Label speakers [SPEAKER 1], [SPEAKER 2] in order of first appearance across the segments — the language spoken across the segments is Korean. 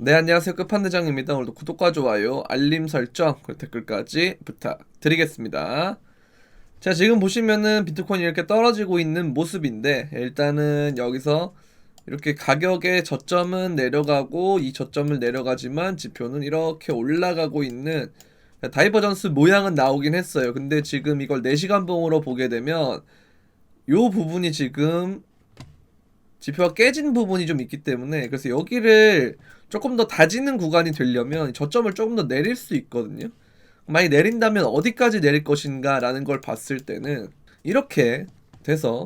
[SPEAKER 1] 네, 안녕하세요. 끝판대장입니다. 오늘도 구독과 좋아요, 알림 설정, 그리고 댓글까지 부탁드리겠습니다. 자, 지금 보시면은 비트코인이 이렇게 떨어지고 있는 모습인데, 일단은 여기서 이렇게 가격의 저점은 내려가고 이 저점을 내려가지만 지표는 이렇게 올라가고 있는 다이버전스 모양은 나오긴 했어요. 근데 지금 이걸 4시간 봉으로 보게 되면 요 부분이 지금 지표가 깨진 부분이 좀 있기 때문에, 그래서 여기를 조금 더 다지는 구간이 되려면 저점을 조금 더 내릴 수 있거든요. 만약 내린다면 어디까지 내릴 것인가 라는 걸 봤을 때는 이렇게 돼서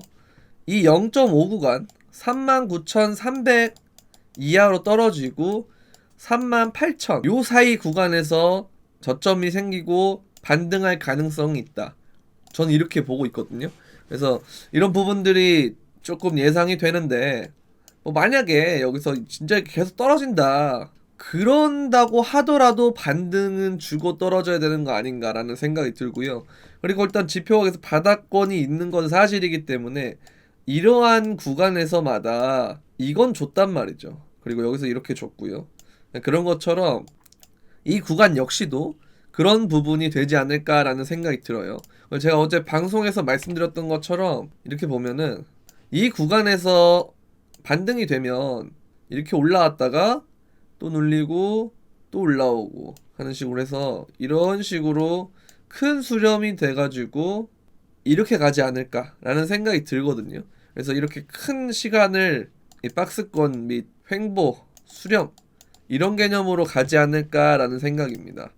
[SPEAKER 1] 이 0.5 구간 39,300 이하로 떨어지고 38,000 요 사이 구간에서 저점이 생기고 반등할 가능성이 있다. 저는 이렇게 보고 있거든요. 그래서 이런 부분들이 조금 예상이 되는데, 뭐 만약에 여기서 진짜 계속 떨어진다 그런다고 하더라도 반등은 주고 떨어져야 되는 거 아닌가라는 생각이 들고요. 그리고 일단 지표가 계속 바닥권이 있는 건 사실이기 때문에 이러한 구간에서마다 이건 줬단 말이죠. 그리고 여기서 이렇게 줬고요. 그런 것처럼 이 구간 역시도 그런 부분이 되지 않을까라는 생각이 들어요. 제가 어제 방송에서 말씀드렸던 것처럼 이렇게 보면은 이 구간에서 반등이 되면 이렇게 올라왔다가 또 눌리고 또 올라오고 하는 식으로 해서 이런 식으로 큰 수렴이 돼가지고 이렇게 가지 않을까라는 생각이 들거든요. 그래서 이렇게 큰 시간을 이 박스권 및 횡보, 수렴 이런 개념으로 가지 않을까라는 생각입니다.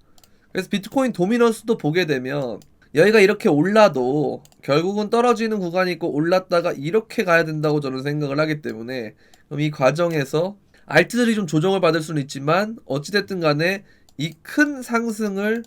[SPEAKER 1] 그래서 비트코인 도미넌스도 보게 되면 여기가 이렇게 올라도 결국은 떨어지는 구간이 있고 올랐다가 이렇게 가야 된다고 저는 생각을 하기 때문에, 그럼 이 과정에서 알트들이 좀 조정을 받을 수는 있지만 어찌됐든 간에 이 큰 상승을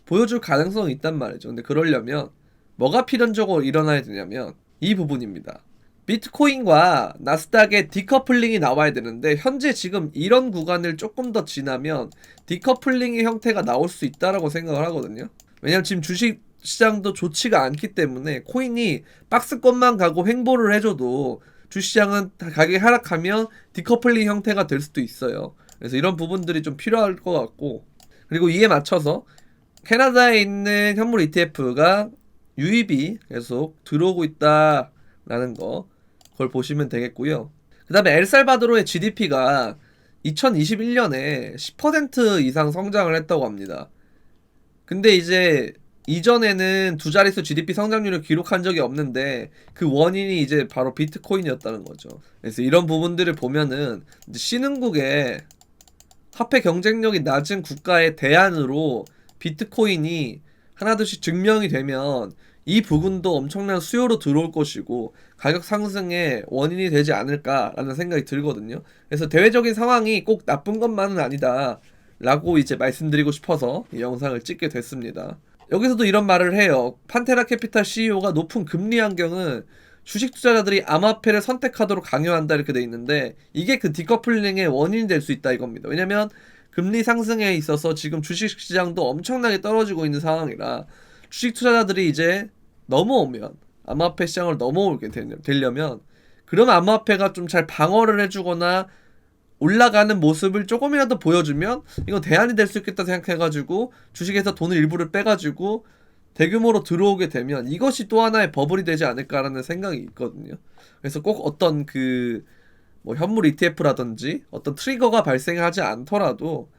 [SPEAKER 1] 보여줄 가능성이 있단 말이죠. 근데 그러려면 뭐가 필연적으로 일어나야 되냐면 이 부분입니다. 비트코인과 나스닥의 디커플링이 나와야 되는데, 현재 지금 이런 구간을 조금 더 지나면 디커플링의 형태가 나올 수 있다라고 생각을 하거든요. 왜냐면 지금 주식 시장도 좋지가 않기 때문에 코인이 박스권만 가고 횡보를 해줘도 주시장은 가격이 하락하면 디커플링 형태가 될 수도 있어요. 그래서 이런 부분들이 좀 필요할 것 같고, 그리고 이에 맞춰서 캐나다에 있는 현물 ETF가 유입이 계속 들어오고 있다라는 거, 그걸 보시면 되겠고요. 그 다음에 엘살바도르의 GDP가 2021년에 10% 이상 성장을 했다고 합니다. 근데 이제 이전에는 두 자릿수 GDP 성장률을 기록한 적이 없는데 그 원인이 이제 바로 비트코인이었다는 거죠. 그래서 이런 부분들을 보면은 이제 신흥국의 화폐 경쟁력이 낮은 국가의 대안으로 비트코인이 하나둘씩 증명이 되면 이 부분도 엄청난 수요로 들어올 것이고 가격 상승의 원인이 되지 않을까라는 생각이 들거든요. 그래서 대외적인 상황이 꼭 나쁜 것만은 아니다 라고 이제 말씀드리고 싶어서 이 영상을 찍게 됐습니다. 여기서도 이런 말을 해요. 판테라 캐피탈 CEO가 높은 금리 환경은 주식 투자자들이 암호화폐를 선택하도록 강요한다 이렇게 돼 있는데, 이게 그 디커플링의 원인이 될 수 있다 이겁니다. 왜냐면 금리 상승에 있어서 지금 주식 시장도 엄청나게 떨어지고 있는 상황이라 주식 투자자들이 이제 넘어오면, 암호화폐 시장을 넘어오게 되려면 그럼 암호화폐가 좀 잘 방어를 해주거나 올라가는 모습을 조금이라도 보여주면 이건 대안이 될 수 있겠다 생각해가지고 주식에서 돈을 일부를 빼가지고 대규모로 들어오게 되면 이것이 또 하나의 버블이 되지 않을까라는 생각이 있거든요. 그래서 꼭 어떤 그 뭐 현물 ETF라든지 어떤 트리거가 발생하지 않더라도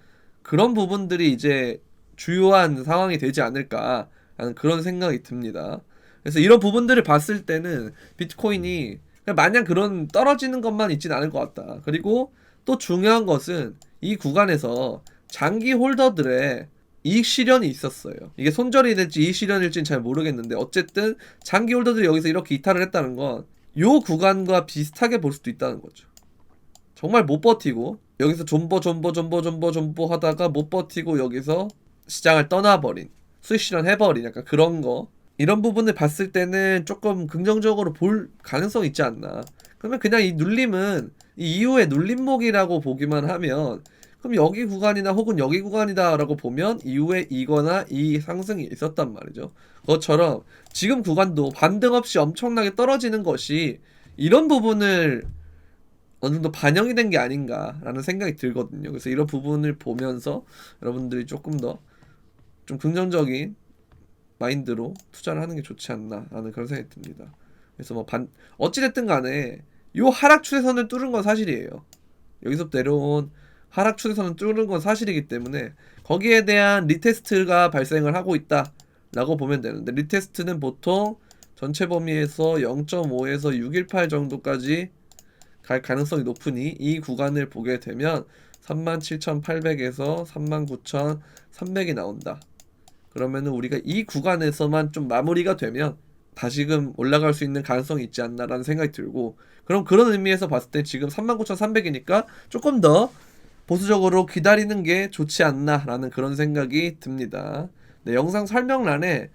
[SPEAKER 1] 그런 부분들이 이제 주요한 상황이 되지 않을까라는 그런 생각이 듭니다. 그래서 이런 부분들을 봤을 때는 비트코인이 그냥 마냥 그런 떨어지는 것만 있진 않을 것 같다. 그리고 또 중요한 것은 이 구간에서 장기 홀더들의 이익 실현이 있었어요. 이게 손절이 될지 이익 실현일지는 잘 모르겠는데 어쨌든 장기 홀더들이 여기서 이렇게 이탈을 했다는 건 요 구간과 비슷하게 볼 수도 있다는 거죠. 정말 못 버티고 여기서 존버 하다가 못 버티고 여기서 시장을 떠나버린, 수익 실현해버린 약간 그런 거, 이런 부분을 봤을 때는 조금 긍정적으로 볼 가능성이 있지 않나. 그러면 그냥 이 눌림은 이 이후의 눌림목이라고 보기만 하면, 그럼 여기 구간이나 혹은 여기 구간이다 라고 보면 이후에 이거나 이 상승이 있었단 말이죠. 그것처럼 지금 구간도 반등 없이 엄청나게 떨어지는 것이 이런 부분을 어느 정도 반영이 된 게 아닌가라는 생각이 들거든요. 그래서 이런 부분을 보면서 여러분들이 조금 더 좀 긍정적인 마인드로 투자를 하는 게 좋지 않나라는 그런 생각이 듭니다. 그래서 뭐 어찌됐든 간에 요 하락 추세선을 뚫은 건 사실이에요. 여기서부터 내려온 하락 추세선을 뚫은 건 사실이기 때문에 거기에 대한 리테스트가 발생을 하고 있다라고 보면 되는데, 리테스트는 보통 전체 범위에서 0.5에서 618 정도까지 갈 가능성이 높으니 이 구간을 보게 되면 37,800에서 39,300이 나온다. 그러면은 우리가 이 구간에서만 좀 마무리가 되면 다시금 올라갈 수 있는 가능성이 있지 않나라는 생각이 들고, 그럼 그런 의미에서 봤을 때 지금 39,300이니까 조금 더 보수적으로 기다리는 게 좋지 않나라는 그런 생각이 듭니다. 네, 영상 설명란에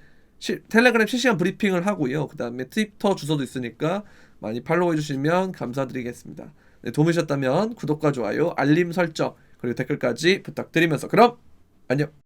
[SPEAKER 1] 텔레그램 실시간 브리핑을 하고요. 그 다음에 트위터 주소도 있으니까 많이 팔로우해 주시면 감사드리겠습니다. 네, 도움이 되셨다면 구독과 좋아요, 알림 설정, 그리고 댓글까지 부탁드리면서 그럼 안녕!